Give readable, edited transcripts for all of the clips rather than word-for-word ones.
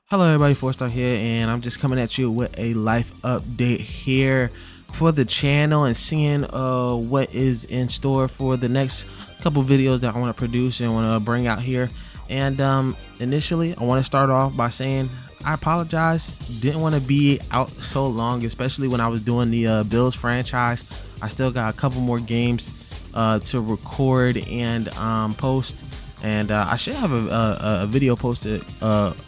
Hello everybody, 4-Star here, and I'm just coming at you with a life update here for the channel and seeing what is in store for the next couple videos that I want to produce and want to bring out here. And initially I want to start off by saying I apologize. Didn't want to be out so long, especially when I was doing the Bills franchise. I still got a couple more games to record and post, and I should have a video posted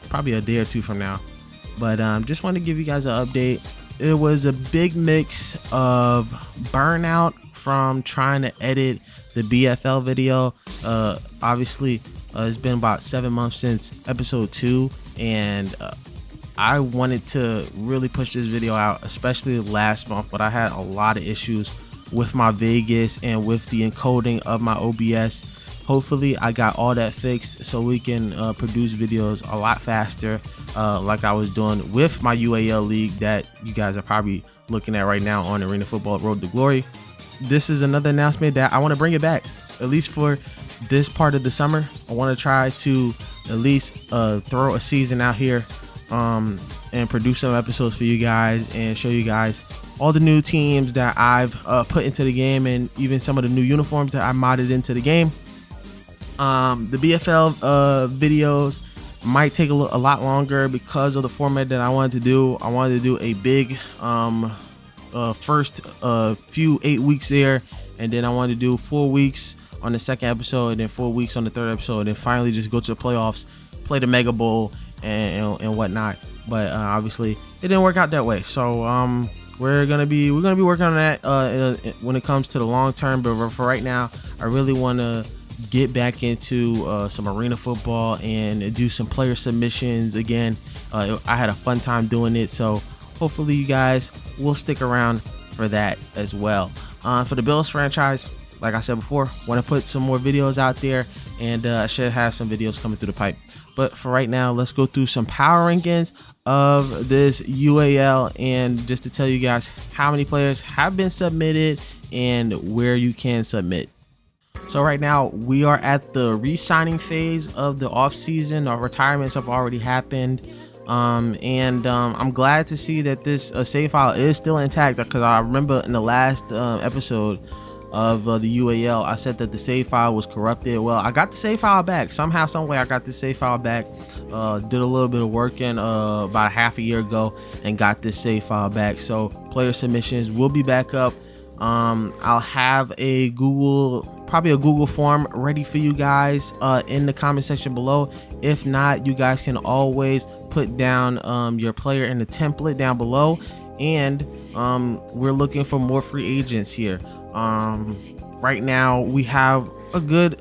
probably a day or two from now. But just want to give you guys an update. It was a big mix of burnout from trying to edit the BFL video. Obviously it's been about 7 months since episode 2, and I wanted to really push this video out, especially last month, but I had a lot of issues with my Vegas and with the encoding of my OBS. Hopefully I got all that fixed so we can produce videos a lot faster, like I was doing with my UAL league that you guys are probably looking at right now on Arena Football Road to Glory. This is another announcement that I want to bring it back, at least for this part of the summer. I want to try to at least throw a season out here and produce some episodes for you guys and show you guys all the new teams that I've put into the game, and even some of the new uniforms that I modded into the game. The BFL videos might take a lot longer because of the format that I wanted to do. I wanted to do a big first few 8 weeks there, and then I wanted to do 4 weeks on the second episode, and then 4 weeks on the third episode, and then finally just go to the playoffs, play the Mega Bowl and whatnot. But obviously it didn't work out that way, so we're gonna be working on that when it comes to the long term. But for right now, I really want to get back into some arena football and do some player submissions again. I had a fun time doing it, so hopefully you guys will stick around for that as well. For the Bills franchise, like I said before, want to put some more videos out there, and I should have some videos coming through the pipe. But for right now, let's go through some power rankings of this UAL, and just to tell you guys how many players have been submitted and where you can submit. So right now we are at the re-signing phase of the off season. Our retirements have already happened, and I'm glad to see that this save file is still intact, because I remember in the last episode of the UAL I said that the save file was corrupted. Well, I got the save file back somehow, some way. I got the save file back, did a little bit of work in about a half a year ago, and got this save file back. So player submissions will be back up. I'll have probably a Google form ready for you guys in the comment section below. If not, you guys can always put down your player in the template down below, and we're looking for more free agents here. Right now we have a good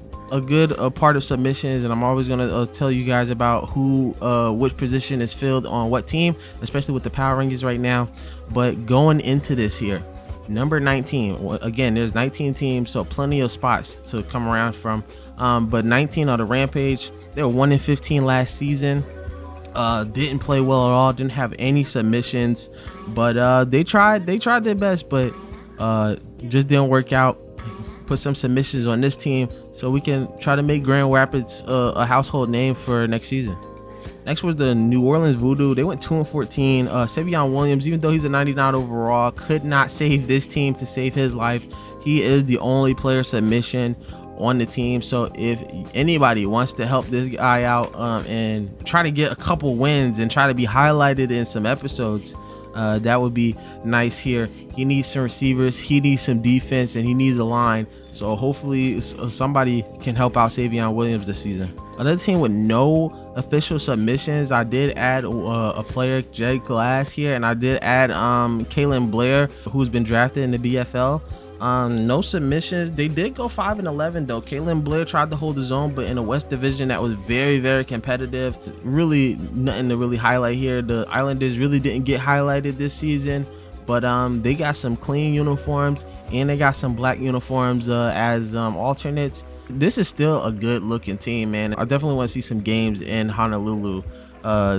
part of submissions, and I'm always gonna tell you guys about which position is filled on what team, especially with the power rankings right now. But going into this here, number 19, again, there's 19 teams, so plenty of spots to come around from. But 19 on the Rampage. They were 1-15 last season. Didn't play well at all, didn't have any submissions, but they tried their best, but just didn't work out. Put some submissions on this team so we can try to make Grand Rapids a household name for next season. Next was the New Orleans Voodoo. They went 2-14. Savion Williams, even though he's a 99 overall, could not save this team to save his life. He is the only player submission on the team, so if anybody wants to help this guy out and try to get a couple wins and try to be highlighted in some episodes, that would be nice here. He needs some receivers, he needs some defense, and he needs a line. So hopefully somebody can help out Savion Williams this season. Another team with no official submissions, I did add a player, Jay Glass here, and I did add Kalen Blair, who's been drafted in the BFL. No submissions. They did go 5-11 though. Kalen Blair tried to hold his own, but in a West Division that was very, very competitive. Really nothing to really highlight here. The Islanders really didn't get highlighted this season, but they got some clean uniforms, and they got some black uniforms as alternates. This is still a good looking team, man. I definitely want to see some games in Honolulu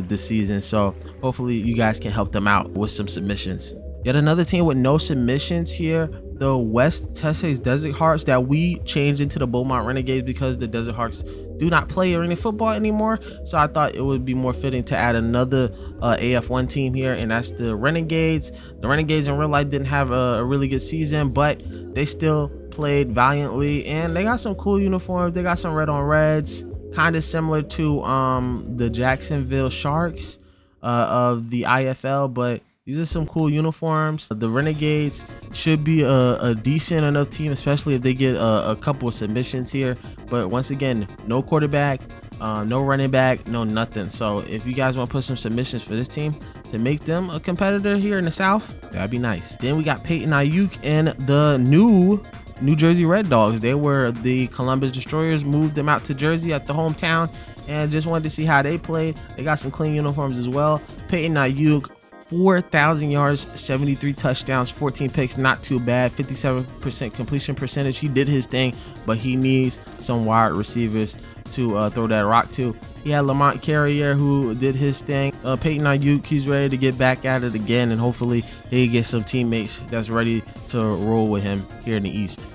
this season, so hopefully you guys can help them out with some submissions. Yet another team with no submissions here, the West Texas Desert Hawks, that we changed into the Beaumont Renegades because the Desert Hawks do not play arena football anymore. So I thought it would be more fitting to add another AF1 team here, and that's the Renegades. The Renegades in real life didn't have a really good season, but they still played valiantly, and they got some cool uniforms. They got some red on reds, kind of similar to the Jacksonville Sharks of the IFL, but these are some cool uniforms. The Renegades should be a decent enough team, especially if they get a couple of submissions here. But once again, no quarterback, no running back, no nothing. So if you guys want to put some submissions for this team to make them a competitor here in the South, that'd be nice. Then we got Peyton Ayuk and the New Jersey Red Dogs. They were the Columbus Destroyers, moved them out to Jersey at the hometown, and just wanted to see how they played. They got some clean uniforms as well. Peyton Ayuk, 4,000 yards, 73 touchdowns, 14 picks, not too bad. 57% completion percentage. He did his thing, but he needs some wide receivers to throw that rock to. He had Lamont Carrier, who did his thing. Peyton Ayuk, he's ready to get back at it again, and hopefully he get some teammates that's ready to roll with him here in the East.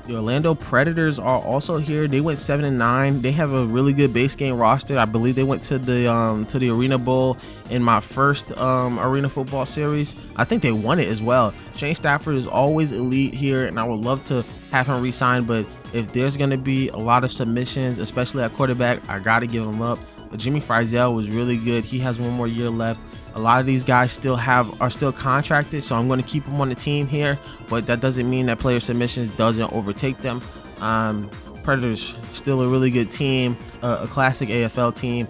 The Orlando Predators are also here. They went 7-9. They have a really good base game roster. I believe they went to the Arena Bowl in my first arena football series. I think they won it as well. Shane Stafford is always elite here, and I would love to have him re-sign, but if there's going to be a lot of submissions, especially at quarterback, I got to give him up. But Jimmy Frizzell was really good. He has one more year left. A lot of these guys are still contracted, so I'm going to keep them on the team here, but that doesn't mean that player submissions doesn't overtake them. Predators still a really good team, a classic AFL team,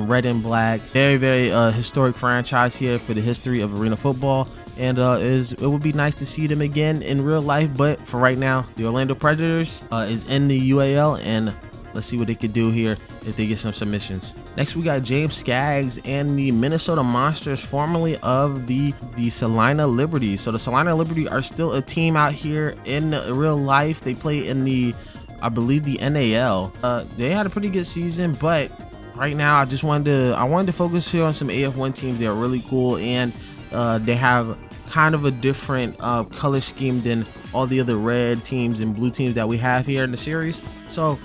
red and black, very historic franchise here for the history of arena football, and it would be nice to see them again in real life. But for right now, the Orlando Predators is in the UAL, and let's see what they could do here if they get some submissions. Next, we got James Skaggs and the Minnesota Monsters, formerly of the Salina Liberty. So the Salina Liberty are still a team out here in real life. They play in I believe the NAL. They had a pretty good season, but right now I wanted to focus here on some AF1 teams. They're really cool, and they have kind of a different color scheme than all the other red teams and blue teams that we have here in the series. So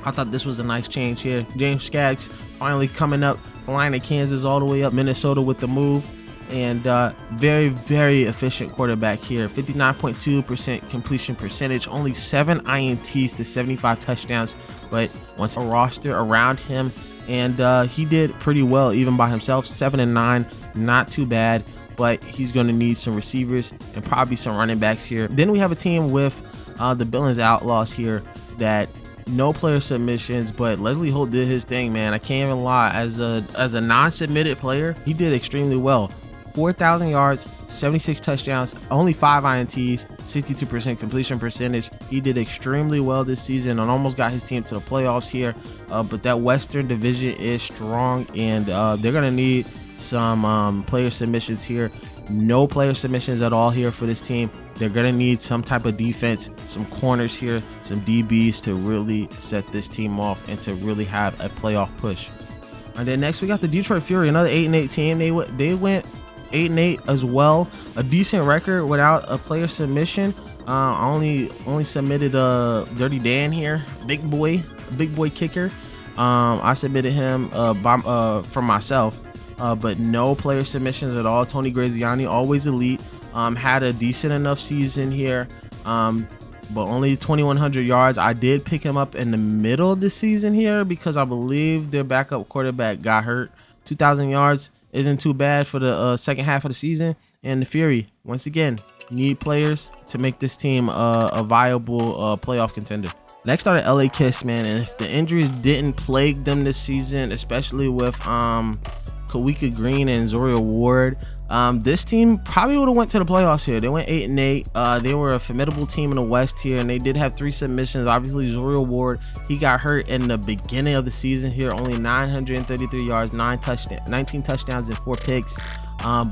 I thought this was a nice change here. James Skaggs finally coming up, flying to Kansas all the way up Minnesota with the move, and very efficient quarterback here. 59.2% completion percentage, only 7 INTs to 75 touchdowns, but once a roster around him, and he did pretty well even by himself. 7-9, not too bad, but he's going to need some receivers and probably some running backs here. Then we have a team with the Billings Outlaws here that no player submissions, but Leslie Holt did his thing, man. I can't even lie. As a non-submitted player, he did extremely well. 4,000 yards, 76 touchdowns, only 5 INTs, 62% completion percentage. He did extremely well this season and almost got his team to the playoffs here. But that Western Division is strong, and they're gonna need some player submissions here. No player submissions at all here for this team. They're gonna need some type of defense, some corners here, some DBs to really set this team off and to really have a playoff push. And then next we got the Detroit Fury, another 8-8 team. They went 8-8 as well, a decent record without a player submission. I only submitted Dirty Dan here, big boy kicker. I submitted him for myself, but no player submissions at all. Tony Graziani, always elite. Had a decent enough season here, but only 2,100 yards. I did pick him up in the middle of the season here because I believe their backup quarterback got hurt. 2,000 yards isn't too bad for the second half of the season. And the Fury, once again, need players to make this team a viable playoff contender. Next are the LA Kiss, man, and if the injuries didn't plague them this season, especially with Kawika Green and Zoria Ward, this team probably would have went to the playoffs here. They went 8-8. They were a formidable team in the West here, and they did have 3 submissions. Obviously, Zoria Ward, he got hurt in the beginning of the season here. Only 933 yards, 19 touchdowns, and 4 picks.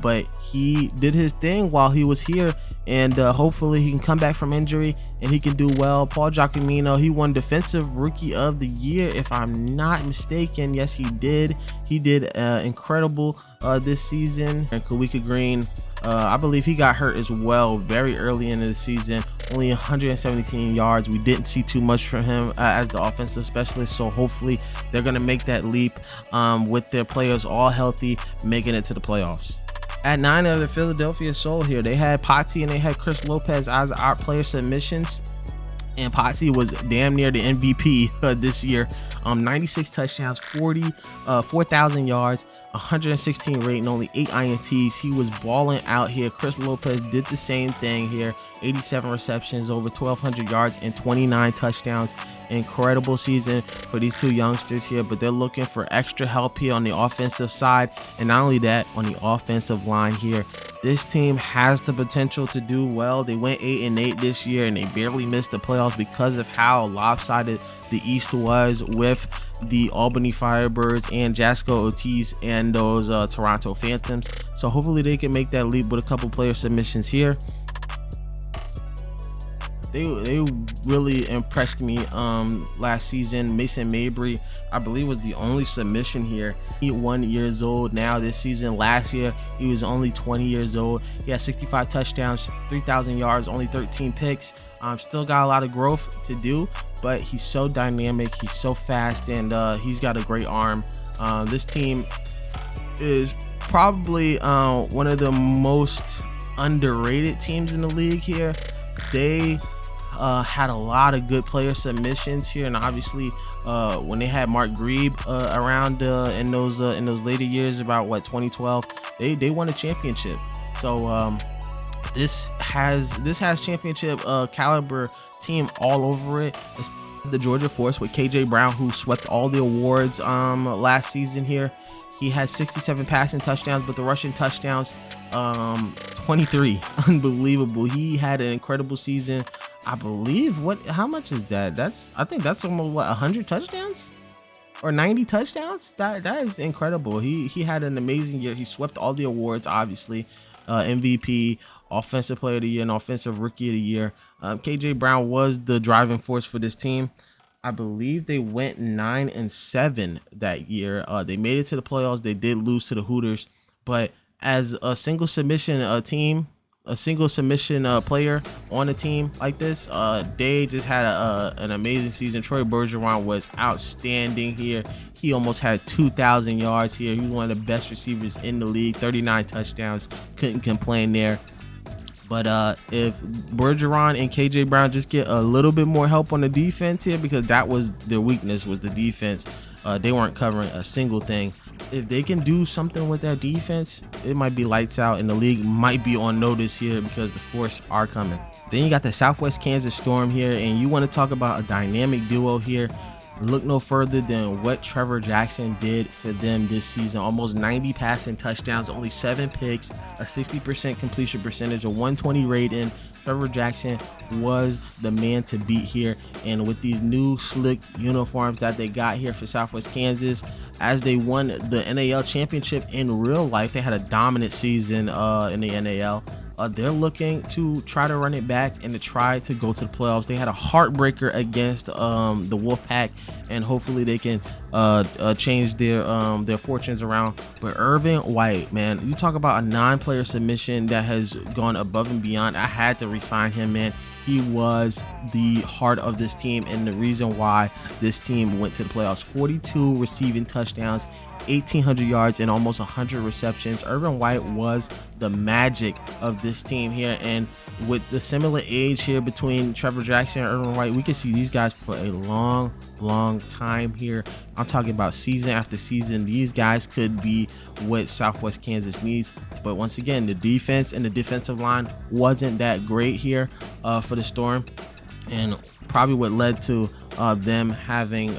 But he did his thing while he was here, and hopefully he can come back from injury and he can do well. Paul Giacomino, he won Defensive Rookie of the Year, if I'm not mistaken. Yes, he did. He did incredible this season. And Kawika Green, I believe he got hurt as well very early into the season. Only 117 yards. We didn't see too much from him as the offensive specialist. So hopefully they're going to make that leap with their players all healthy, making it to the playoffs. At 9 of the Philadelphia Soul here, they had Potsy and they had Chris Lopez as our player submissions. And Potsy was damn near the MVP this year. 96 touchdowns, 4,000 yards, 116 rating, only 8 INTs. He was balling out here. Chris Lopez did the same thing here. 87 receptions, over 1,200 yards, and 29 touchdowns. Incredible season for these two youngsters here, but they're looking for extra help here on the offensive side. And not only that, on the offensive line here, this team has the potential to do well. They went 8-8 this year, and they barely missed the playoffs because of how lopsided the East was with the Albany Firebirds and Jasco Otis and those Toronto Phantoms. So hopefully they can make that leap with a couple player submissions here. They really impressed me last season. Mason Mabry, I believe, was the only submission here. He's 1 year old now this season. Last year he was only 20 years old. He had 65 touchdowns, 3,000 yards, only 13 picks. Still got a lot of growth to do, but he's so dynamic, he's so fast, and he's got a great arm. This team is probably one of the most underrated teams in the league here. They had a lot of good player submissions here, and obviously when they had Mark Grebe around in those later years, about 2012, they won a championship. So this has championship caliber team all over it. It's the Georgia Force with KJ Brown, who swept all the awards last season here. He had 67 passing touchdowns, but the rushing touchdowns 23. Unbelievable. He had an incredible season. I believe, how much is that? I think that's almost 100 touchdowns or 90 touchdowns. That is incredible. He had an amazing year. He swept all the awards, obviously. MVP, offensive player of the year, and offensive rookie of the year. KJ Brown was the driving force for this team. I believe they went 9-7 that year. They made it to the playoffs. They did lose to the Hooters, but as a single submission team, a single submission player on a team like this, they just had an amazing season. Troy Bergeron was outstanding here. He almost had 2,000 yards here. He was one of the best receivers in the league. 39 touchdowns. Couldn't complain there. But if Bergeron and KJ Brown just get a little bit more help on the defense here, because that was their weakness, was the defense. They weren't covering a single thing. If they can do something with that defense, it might be lights out, and the league might be on notice here because the Force are coming. Then you got the Southwest Kansas Storm here, and you want to talk about a dynamic duo here. Look no further than what Trevor Jackson did for them this season. Almost 90 passing touchdowns, only 7 picks, a 60% completion percentage, a 120 rating. Trevor Jackson was the man to beat here. And with these new slick uniforms that they got here for Southwest Kansas, as they won the NAL championship in real life, they had a dominant season in the NAL. They're looking to try to run it back and to try to go to the playoffs. They had a heartbreaker against the Wolfpack, and hopefully they can change their fortunes around. But Irvin White, man, you talk about a non-player submission that has gone above and beyond. I had to re-sign him, man. He was the heart of this team and the reason why this team went to the playoffs. 42 receiving touchdowns, 1,800 yards, and almost 100 receptions. Irvin White was the magic of this team here, and with the similar age here between Trevor Jackson and Irvin White, we can see these guys for a long time here. I'm talking about season after season. These guys could be what Southwest Kansas needs, but once again, the defense and the defensive line wasn't that great here for the Storm, and probably what led to them having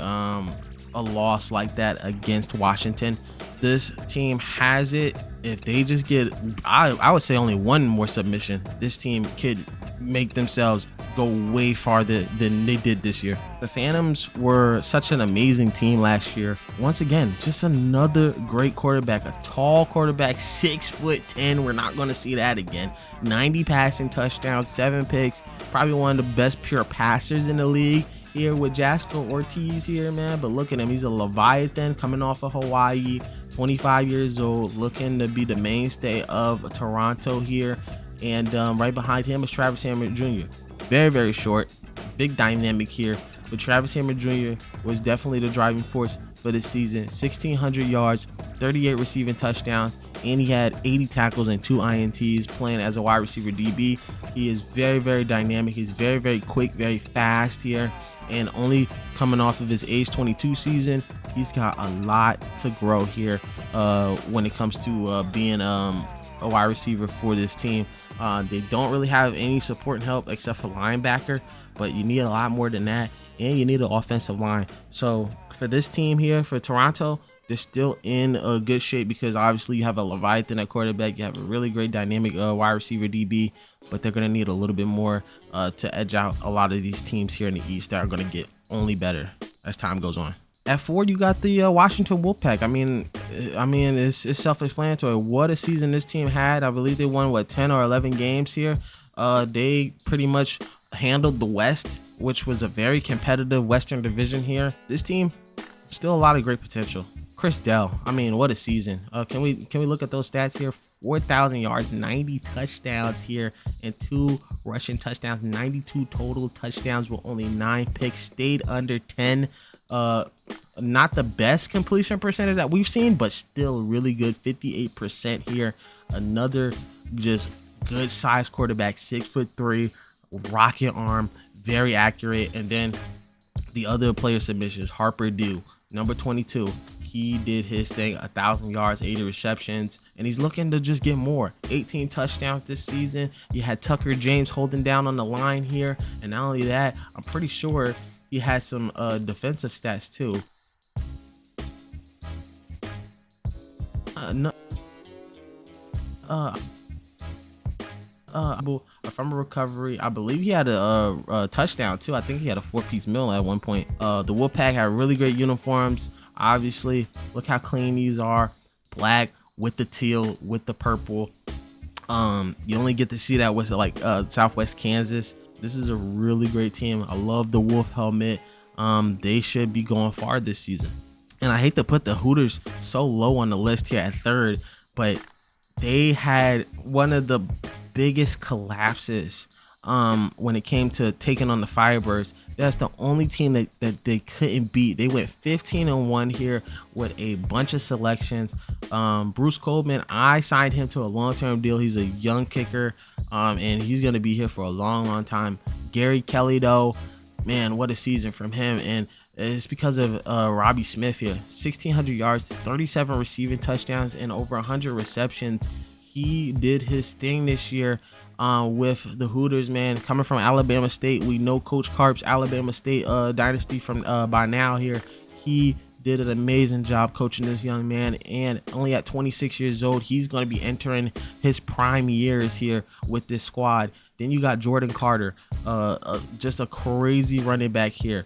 a loss like that against Washington. This team has it. If they just get, I would say, only one more submission, this team could make themselves go way farther than they did this year. The Phantoms were such an amazing team last year. Once again, just another great quarterback, a tall quarterback, 6'10". We're not going to see that again. 90 passing touchdowns, 7 picks, probably one of the best pure passers in the league here with Jasco Ortiz here, man. But look at him, he's a Leviathan coming off of Hawaii. 25 years old, looking to be the mainstay of Toronto here. And right behind him is Travis Hammer Jr. Very short, big dynamic here. But Travis Hammer Jr. was definitely the driving force for this season. 1,600 yards, 38 receiving touchdowns, and he had 80 tackles and 2 INTs playing as a wide receiver DB. He is very dynamic. He's very quick, very fast here, and only coming off of his age 22 season, he's got a lot to grow here when it comes to being a wide receiver for this team. They don't really have any support and help except for linebacker, but you need a lot more than that, and you need an offensive line. So for this team here, for Toronto, they're still in a good shape because obviously you have a Leviathan at quarterback, you have a really great dynamic wide receiver DB, but they're going to need a little bit more to edge out a lot of these teams here in the East that are going to get only better as time goes on. At 4, you got the Washington Wolfpack. I mean, it's self-explanatory. What a season this team had. I believe they won 10 or 11 games here. They pretty much handled the West, which was a very competitive Western division here. This team, still a lot of great potential. Chris Dell, I mean, what a season. Can we look at those stats here? 4,000 yards, 90 touchdowns here, and 2 rushing touchdowns, 92 total touchdowns with only 9 picks, stayed under 10. Not the best completion percentage that we've seen, but still really good, 58% here. Another just good size quarterback, 6'3", rocket arm, very accurate. And then the other player submissions, Harper Dew, number 22. He did his thing, 1,000 yards, 80 receptions, and he's looking to just get more. 18 touchdowns this season. You had Tucker James holding down on the line here, and not only that, I'm pretty sure he had some defensive stats too. From a recovery, I believe he had a touchdown too. I think he had a 4-piece meal at one point. The Wolfpack had really great uniforms. Obviously, look how clean these are. Black with the teal, with the purple. You only get to see that with Southwest Kansas. This is a really great team. I love the Wolf helmet. They should be going far this season. And I hate to put the Hooters so low on the list here at 3rd, but they had one of the biggest collapses when it came to taking on the Firebirds. That's the only team that they couldn't beat. They went 15-1 here with a bunch of selections. Bruce Coleman, I signed him to a long-term deal. He's a young kicker, and he's going to be here for a long time. Gary Kelly, though, man, what a season from him. And it's because of Robbie Smith here. 1,600 yards, 37 receiving touchdowns, and over 100 receptions. He did his thing this year with the Hooters, man. Coming from Alabama State, we know Coach Carp's Alabama State dynasty from by now here. He did an amazing job coaching this young man, and only at 26 years old, he's going to be entering his prime years here with this squad. Then you got Jordan Carter, just a crazy running back here.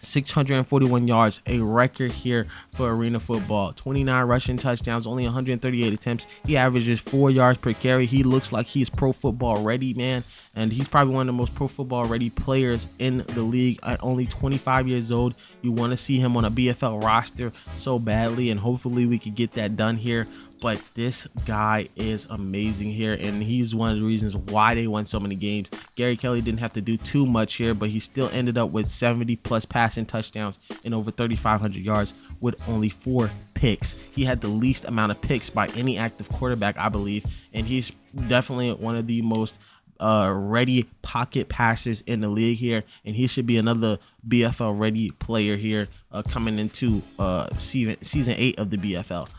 641 yards, a record here for arena football. 29 rushing touchdowns, only 138 attempts. He averages 4 yards per carry. He looks like he's pro football ready, man, and he's probably one of the most pro football ready players in the league at only 25 years old. You want to see him on a BFL roster so badly, and hopefully we could get that done here. But this guy is amazing here, and he's one of the reasons why they won so many games. Gary Kelly didn't have to do too much here, but he still ended up with 70+ passing touchdowns and over 3,500 yards with only 4 picks. He had the least amount of picks by any active quarterback, I believe, and he's definitely one of the most ready pocket passers in the league here, and he should be another BFL ready player here coming into season 8 of the BFL.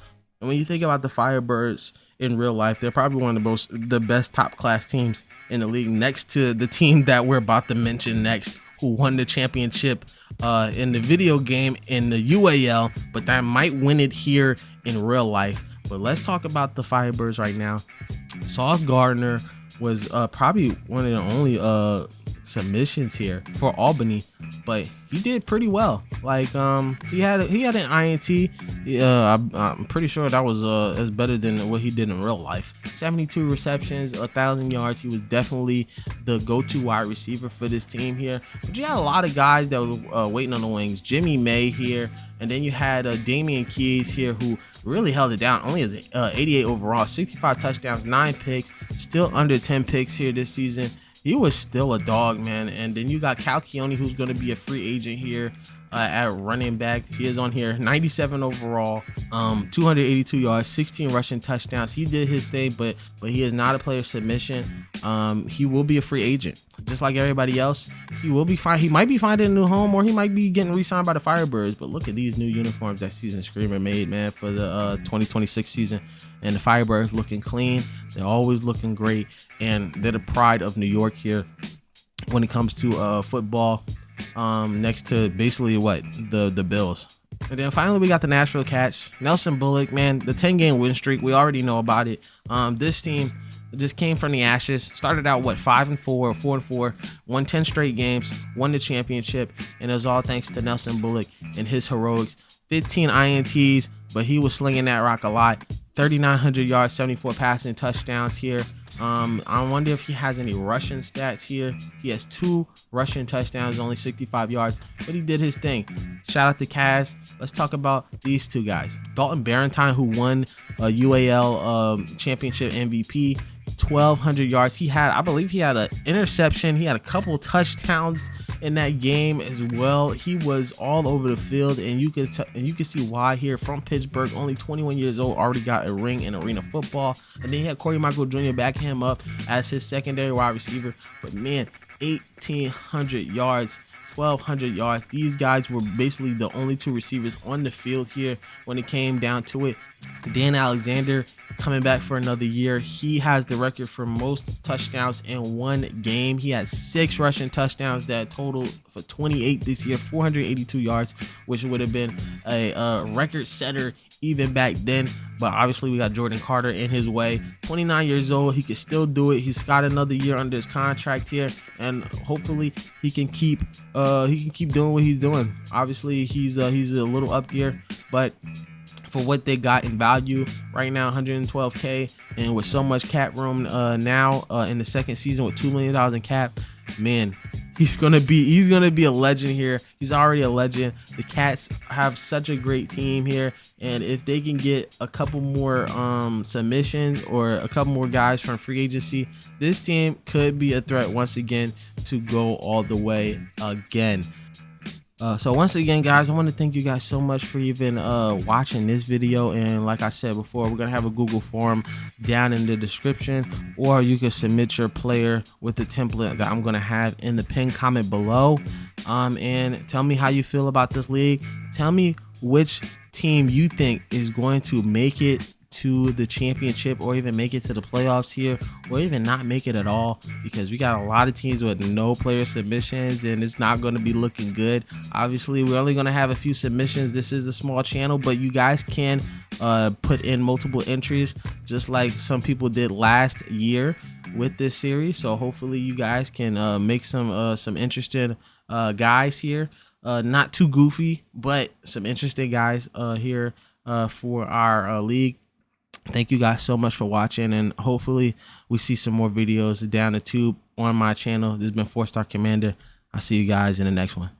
And when you think about the Firebirds in real life, they're probably one of the best top class teams in the league, next to the team that we're about to mention next, who won the championship in the video game in the UAL, but that might win it here in real life. But let's talk about the Firebirds right now. Sauce Gardner was probably one of the only submissions here for Albany, but he did pretty well. Like he had an INT. I'm pretty sure that was as better than what he did in real life. 72 receptions, 1,000 yards. He was definitely the go-to wide receiver for this team here. But you had a lot of guys that were waiting on the wings. Jimmy May here, and then you had Damian Keys here, who really held it down. Only as 88 overall, 65 touchdowns, 9 picks, still under 10 picks here this season. He was still a dog, man. And then you got Cal Keone, who's going to be a free agent here at running back. He is on here, 97 overall, 282 yards, 16 rushing touchdowns. He did his thing, but he is not a player submission. He will be a free agent, just like everybody else. He will be fine. He might be finding a new home, or he might be getting re-signed by the Firebirds. But look at these new uniforms that Season Screamer made, man, for the 2026 season. And the Firebirds looking clean. They're always looking great, and they're the pride of New York here when it comes to football. Next to basically the Bills. And then finally we got the Nashville Cats. Nelson Bullock, man, the 10-game win streak, we already know about it. This team just came from the ashes, started out 5-4 or 4-4, won 10 straight games, won the championship, and it was all thanks to Nelson Bullock and his heroics. 15 INTs, but he was slinging that rock a lot. 3,900 yards, 74 passing touchdowns here. I wonder if he has any rushing stats here. He has 2 rushing touchdowns, only 65 yards, but he did his thing. Shout out to Kaz. Let's talk about these two guys. Dalton Barentine, who won a UAL championship MVP, 1,200 yards. I believe he had an interception. He had a couple touchdowns in that game as well. He was all over the field, and you can see why here. From Pittsburgh, only 21 years old, already got a ring in arena football. And then he had Corey Michael Jr. backing him up as his secondary wide receiver. But man, 1,800 yards, 1,200 yards. These guys were basically the only 2 receivers on the field here when it came down to it. Dan Alexander coming back for another year. He has the record for most touchdowns in one game. He had 6 rushing touchdowns that total for 28 this year, 482 yards, which would have been a record setter even back then. But obviously we got Jordan Carter in his way. 29 years old, he can still do it. He's got another year under his contract here, and hopefully he can keep doing what he's doing. Obviously he's a little up there, but for what they got in value right now, $112K, and with so much cap room now in the second season with $2 million in cap, man, he's gonna be a legend here. He's already a legend. The Cats have such a great team here, and if they can get a couple more submissions or a couple more guys from free agency, this team could be a threat once again to go all the way again. So once again, guys, I want to thank you guys so much for even watching this video. And like I said before, we're gonna have a Google form down in the description, or you can submit your player with the template that I'm gonna have in the pinned comment below. And tell me how you feel about this league. Tell me which team you think is going to make it to the championship, or even make it to the playoffs here, or even not make it at all, because we got a lot of teams with no player submissions, and it's not going to be looking good. Obviously we're only going to have a few submissions. This is a small channel, but you guys can put in multiple entries, just like some people did last year with this series. So hopefully you guys can make some interesting guys here, not too goofy, but some interesting guys here for our league. Thank you guys so much for watching, and hopefully we see some more videos down the tube on my channel. This has been 4-Star Commander. I'll see you guys in the next one.